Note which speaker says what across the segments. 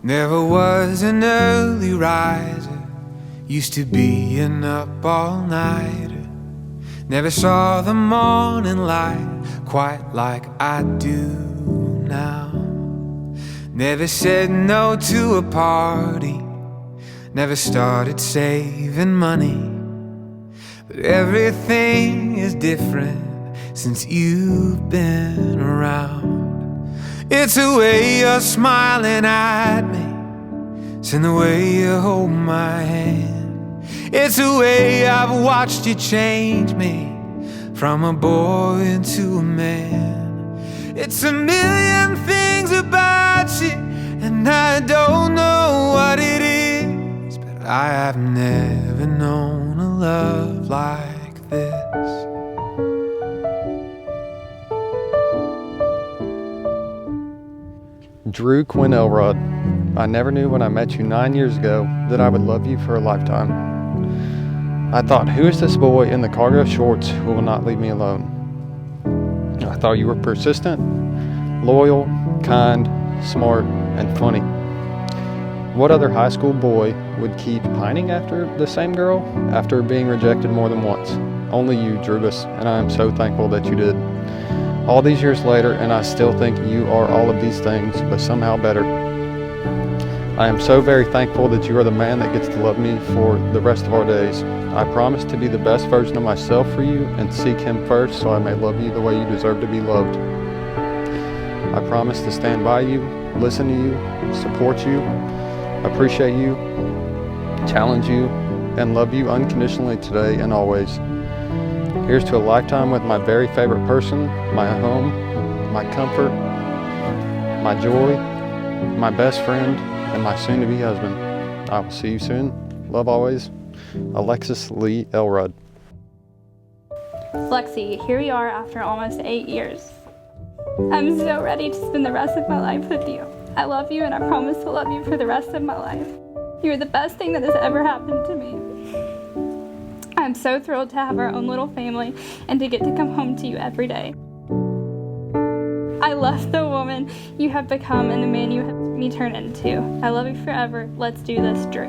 Speaker 1: Never was an early riser, used to be an up all-nighter. Never saw the morning light quite like I do now. Never said no to a party, never started saving money. But everything is different since you've been around. It's the way you're smiling at me, it's in the way you hold my hand. It's the way I've watched you change me from a boy into a man. It's a million things about you, and I don't know what it is, but I have never known a love like this.
Speaker 2: Drew Quinn Elrod, I never knew when I met you 9 years ago that I would love you for a lifetime. I thought, who is this boy in the cargo shorts who will not leave me alone? I thought you were persistent, loyal, kind, smart, and funny. What other high school boy would keep pining after the same girl after being rejected more than once? Only you, Drubus, and I am so thankful that you did. All these years later, and I still think you are all of these things, but somehow better. I am so very thankful that you are the man that gets to love me for the rest of our days. I promise to be the best version of myself for you and seek him first so I may love you the way you deserve to be loved. I promise to stand by you, listen to you, support you, appreciate you, challenge you, and love you unconditionally today and always. Here's to a lifetime with my very favorite person, my home, my comfort, my joy, my best friend, and my soon-to-be husband. I will see you soon. Love always, Alexis Lee Elrod.
Speaker 3: Lexi, here we are after almost 8 years. I'm so ready to spend the rest of my life with you. I love you and I promise to love you for the rest of my life. You're the best thing that has ever happened to me. I'm so thrilled to have our own little family and to get to come home to you every day. I love the woman you have become and the man you have me turn into. I love you forever. Let's do this, Drew.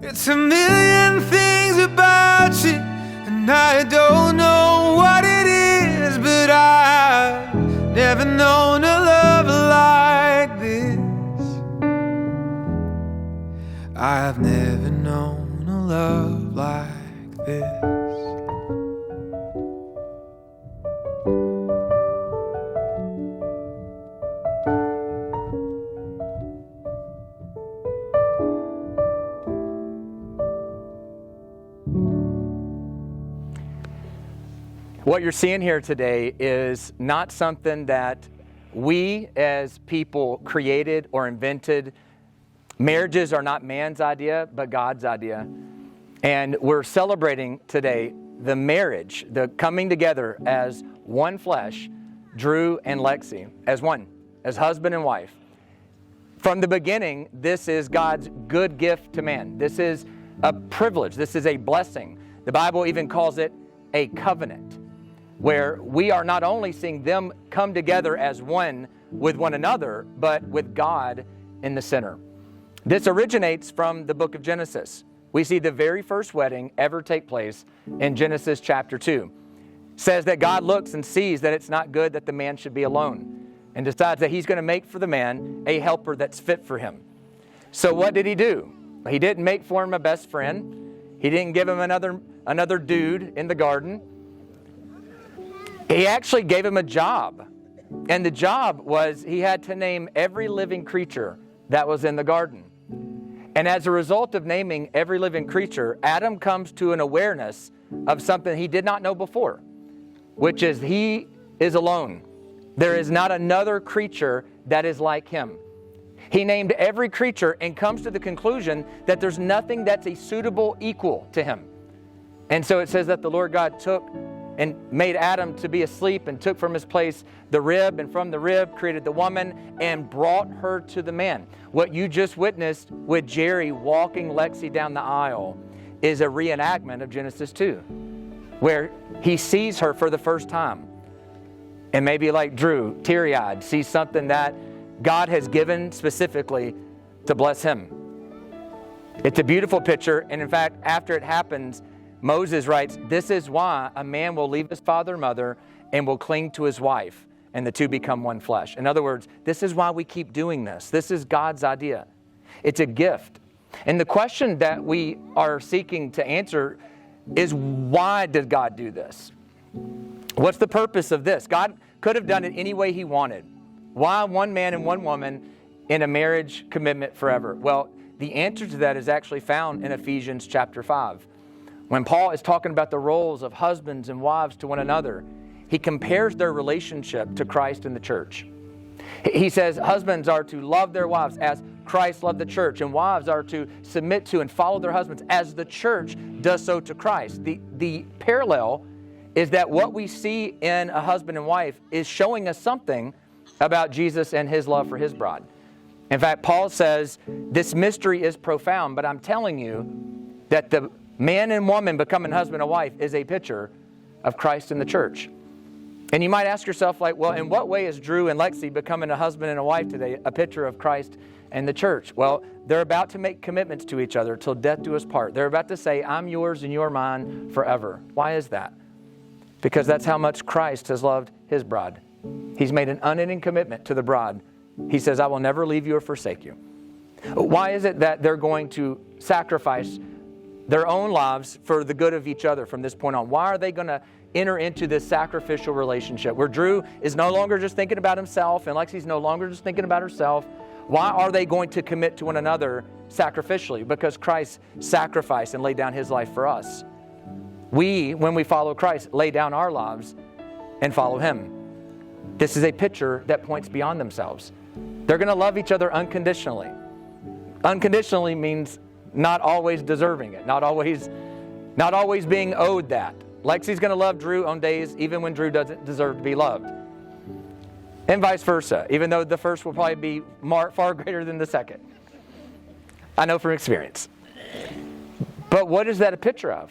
Speaker 1: It's a million things about you, and I don't know what it is, but I've never known a love like this. I've never known a love like this.
Speaker 4: What you're seeing here today is not something that we as people created or invented. Marriages are not man's idea, but God's idea. And we're celebrating today the marriage, the coming together as one flesh, Drew and Lexi, as one, as husband and wife. From the beginning, this is God's good gift to man. This is a privilege. This is a blessing. The Bible even calls it a covenant, where we are not only seeing them come together as one with one another, but with God in the center. This originates from the book of Genesis. We see the very first wedding ever take place in Genesis chapter 2. It says that God looks and sees that it's not good that the man should be alone, and decides that he's going to make for the man a helper that's fit for him. So what did he do? He didn't make for him a best friend. He didn't give him another dude in the garden. He actually gave him a job. And the job was he had to name every living creature that was in the garden. And as a result of naming every living creature, Adam comes to an awareness of something he did not know before, which is he is alone. There is not another creature that is like him. He named every creature and comes to the conclusion that there's nothing that's a suitable equal to him. And so it says that the Lord God took and made Adam to be asleep and took from his place the rib, and from the rib created the woman and brought her to the man. What you just witnessed with Jerry walking Lexi down the aisle is a reenactment of Genesis 2, where he sees her for the first time. And maybe like Drew, teary-eyed, sees something that God has given specifically to bless him. It's a beautiful picture, and in fact, after it happens, Moses writes, "This is why a man will leave his father and mother and will cling to his wife, and the two become one flesh." In other words, this is why we keep doing this. This is God's idea. It's a gift. And the question that we are seeking to answer is, why did God do this? What's the purpose of this? God could have done it any way he wanted. Why one man and one woman in a marriage commitment forever? Well, the answer to that is actually found in Ephesians chapter 5. When Paul is talking about the roles of husbands and wives to one another, he compares their relationship to Christ and the church. He says husbands are to love their wives as Christ loved the church, and wives are to submit to and follow their husbands as the church does so to Christ. The parallel is that what we see in a husband and wife is showing us something about Jesus and his love for his bride. In fact, Paul says, this mystery is profound, but I'm telling you that the man and woman becoming husband and wife is a picture of Christ and the church. And you might ask yourself, like, well, in what way is Drew and Lexi becoming a husband and a wife today a picture of Christ and the church? Well, they're about to make commitments to each other till death do us part. They're about to say, I'm yours and you're mine forever. Why is that? Because that's how much Christ has loved his bride. He's made an unending commitment to the bride. He says, I will never leave you or forsake you. Why is it that they're going to sacrifice their own lives for the good of each other from this point on? Why are they going to enter into this sacrificial relationship where Drew is no longer just thinking about himself and Lexi's no longer just thinking about herself? Why are they going to commit to one another sacrificially? Because Christ sacrificed and laid down his life for us. We, when we follow Christ, lay down our lives and follow him. This is a picture that points beyond themselves. They're going to love each other unconditionally. Unconditionally means not always deserving it, not always being owed that. Lexi's going to love Drew on days even when Drew doesn't deserve to be loved. And vice versa, even though the first will probably be far greater than the second. I know from experience. But what is that a picture of?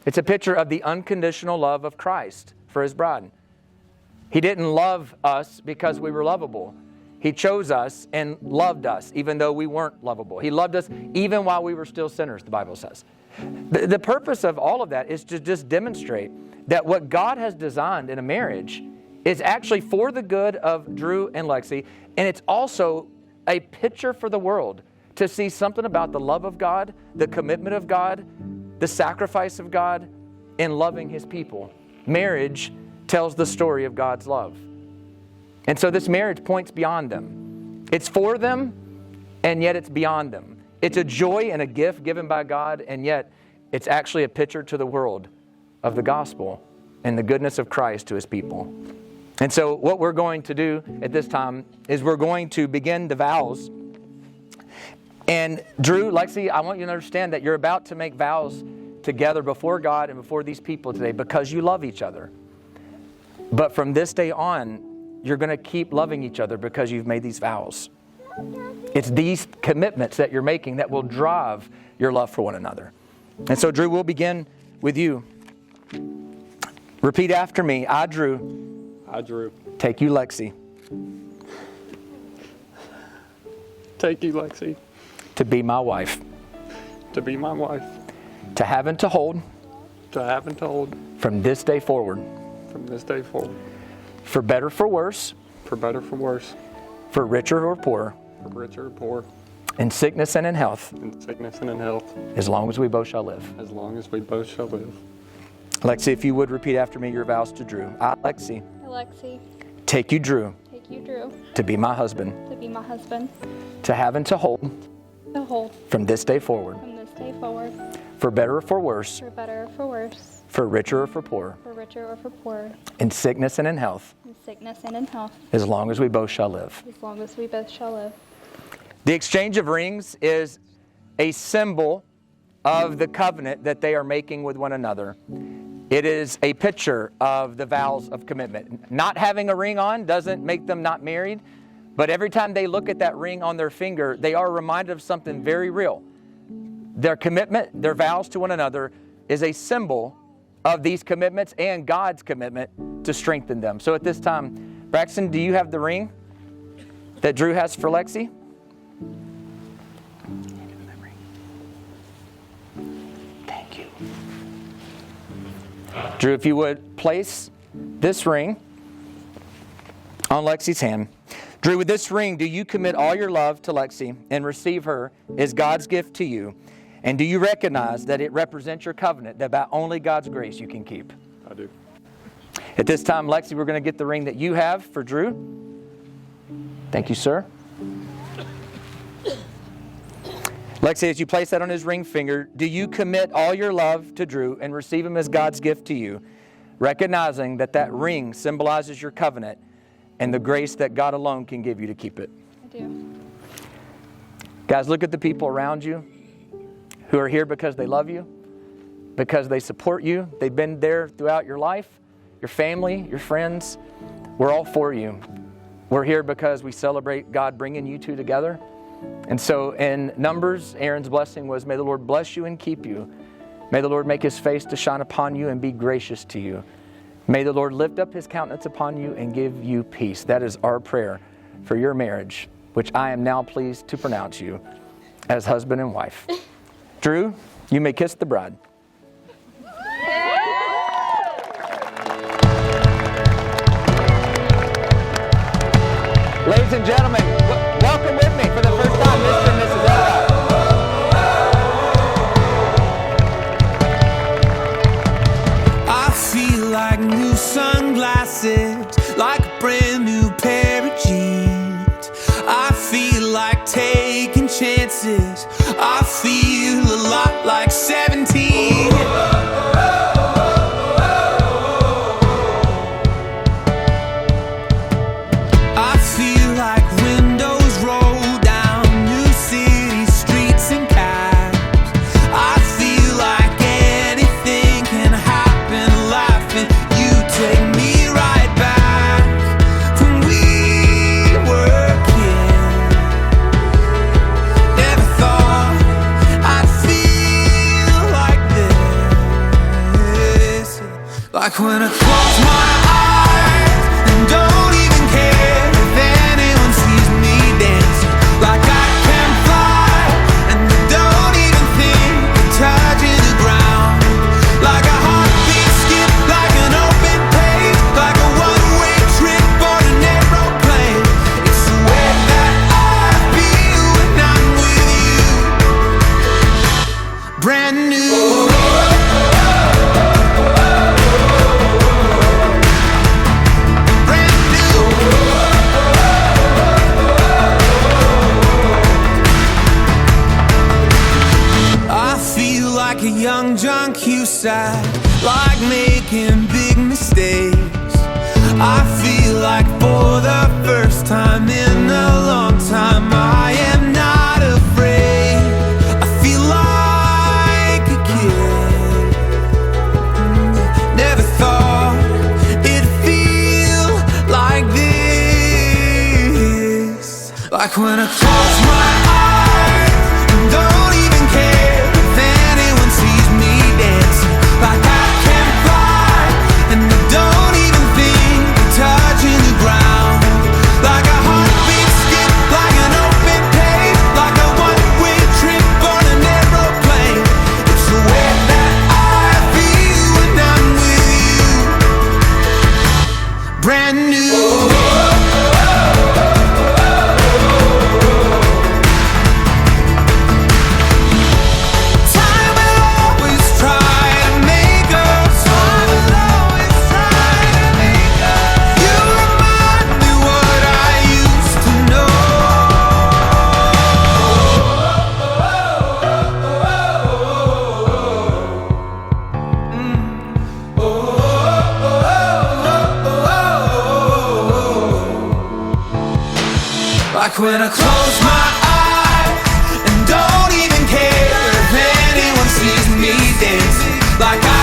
Speaker 4: It's a picture of the unconditional love of Christ for his bride. He didn't love us because we were lovable. He chose us and loved us even though we weren't lovable. He loved us even while we were still sinners, the Bible says. The purpose of all of that is to just demonstrate that what God has designed in a marriage is actually for the good of Drew and Lexi, and it's also a picture for the world to see something about the love of God, the commitment of God, the sacrifice of God in loving his people. Marriage tells the story of God's love. And so this marriage points beyond them. It's for them, and yet it's beyond them. It's a joy and a gift given by God, and yet it's actually a picture to the world of the gospel and the goodness of Christ to his people. And so what we're going to do at this time is we're going to begin the vows. And Drew, Lexi, I want you to understand that you're about to make vows together before God and before these people today because you love each other. But from this day on, you're going to keep loving each other because you've made these vows. It's these commitments that you're making that will drive your love for one another. And so, Drew, we'll begin with you. Repeat after me. I, Drew.
Speaker 2: I, Drew.
Speaker 4: Take you, Lexi.
Speaker 2: Take you, Lexi.
Speaker 4: To be my wife.
Speaker 2: To be my wife.
Speaker 4: To have and to hold.
Speaker 2: To have and to hold.
Speaker 4: From this day forward.
Speaker 2: From this day forward.
Speaker 4: For better, for worse.
Speaker 2: For better, for worse.
Speaker 4: For richer or poorer.
Speaker 2: For richer or poor.
Speaker 4: In sickness and in health.
Speaker 2: In sickness and in health.
Speaker 4: As long as we both shall live.
Speaker 2: As long as we both shall live.
Speaker 4: Lexi, if you would repeat after me your vows to Drew. I, Lexi.
Speaker 3: Alexis,
Speaker 4: Take you, Drew.
Speaker 3: take you, Drew,
Speaker 4: To be my husband.
Speaker 3: to be my husband,
Speaker 4: To have and to hold.
Speaker 3: to hold
Speaker 4: From this day forward.
Speaker 3: from this day forward,
Speaker 4: For better or for worse.
Speaker 3: for better or for worse,
Speaker 4: For richer or for poorer.
Speaker 3: for richer or for poorer,
Speaker 4: In sickness and in health.
Speaker 3: in sickness and in health,
Speaker 4: As long as we both shall live.
Speaker 3: as long as we both shall live.
Speaker 4: The exchange of rings is a symbol of the covenant that they are making with one another. It is a picture of the vows of commitment. Not having a ring on doesn't make them not married, but every time they look at that ring on their finger, they are reminded of something very real. Their commitment, their vows to one another, is a symbol of these commitments and God's commitment to strengthen them. So at this time, Braxton, do you have the ring? that Drew has for Lexi. Thank you. Drew, if you would place this ring on Lexi's hand. Drew, with this ring, do you commit all your love to Lexi and receive her as God's gift to you? And do you recognize that it represents your covenant, that by only God's grace you can keep?
Speaker 2: I do.
Speaker 4: At this time, Lexi, we're going to get the ring that you have for Drew. Thank you, sir. Lexi, as you place that on his ring finger, do you commit all your love to Drew and receive him as God's gift to you, recognizing that that ring symbolizes your covenant and the grace that God alone can give you to keep it?
Speaker 3: I do.
Speaker 4: Guys, look at the people around you who are here because they love you, because they support you. They've been there throughout your life, your family, your friends. We're all for you. We're here because we celebrate God bringing you two together. And so in Numbers, Aaron's blessing was, may the Lord bless you and keep you. May the Lord make his face to shine upon you and be gracious to you. May the Lord lift up his countenance upon you and give you peace. That is our prayer for your marriage, which I am now pleased to pronounce you as husband and wife. Drew, you may kiss the bride. Ladies and gentlemen, welcome with me for the first time, Mr. and Mrs. Elrod.
Speaker 1: I feel like new sunglasses, like a brand new pair of jeans. I feel like taking chances. I feel a lot like 17. I feel like windows roll down new city streets and cabs. I feel like anything can happen in life, and you take me right back when we were kids. Never thought I'd feel like this. Like when I close my eyes and don't even care if anyone sees me dancing. Like I can fly and I don't even think of touching the ground. Like a heartbeat skip, like an open page, like a one-way trip on an aeroplane. It's the way that I feel when I'm with you. Brand new. I feel like a young John Cusack, like making big mistakes. I feel like for the first time in a long time, I am not afraid. I feel like a kid. Never thought it'd feel like this. Like when I close my eyes and don't even care if anyone sees me dancing. Like I can fly and I don't even think of touching the ground. Like a heartbeat skip, like an open page, like a one-way trip on an aeroplane. It's the way that I feel when I'm with you. Brand new. Time will always try to make us. Time will always try to make us. You remind me what I used to know. Like when I close my eyes and don't even care if anyone sees me dancing. Like I